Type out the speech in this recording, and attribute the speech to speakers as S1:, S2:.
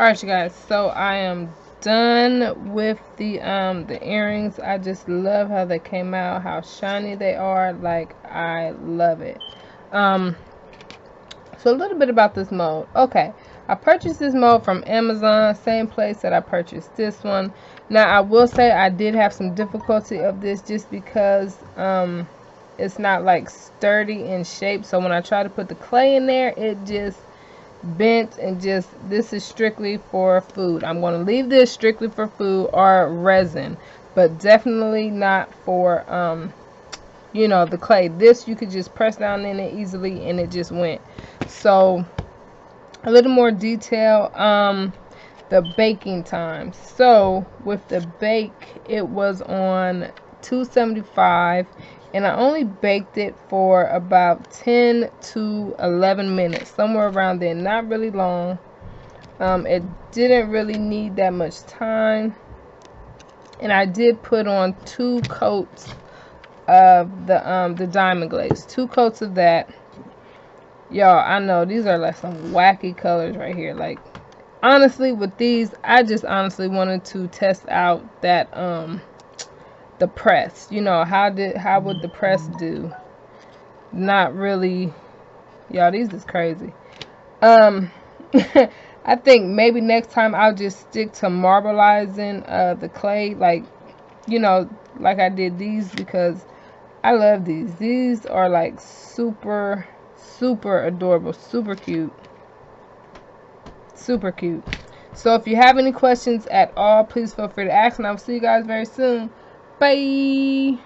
S1: Alright, you guys, so I am done with the earrings. I just love how they came out, how shiny they are. Like, I love it. So a little bit about this mold. Okay, I purchased this mold from Amazon, same place that I purchased this one. Now I will say I did have some difficulty of this just because it's not like sturdy in shape. So when I try to put the clay in there, it just bent, and just, this is strictly for food. I'm going to leave this strictly for food or resin, but definitely not for you know, the clay. This you could just press down in it easily and it just went. So a little more detail, the baking time. So with the bake, it was on 275, and I only baked it for about 10 to 11 minutes, somewhere around there. Not really long. It didn't really need that much time, and I did put on 2 coats of the diamond glaze, 2 coats of that. Y'all, I know these are like some wacky colors right here. Like, honestly, with these, I just honestly wanted to test out that the press. You know, how would the press do? Not really. Y'all, these is crazy. I think maybe next time I'll just stick to marbleizing the clay, like, you know, like I did these, because I love these. These are like super adorable, super cute. Super cute. So if you have any questions at all, please feel free to ask, and I'll see you guys very soon. Bye.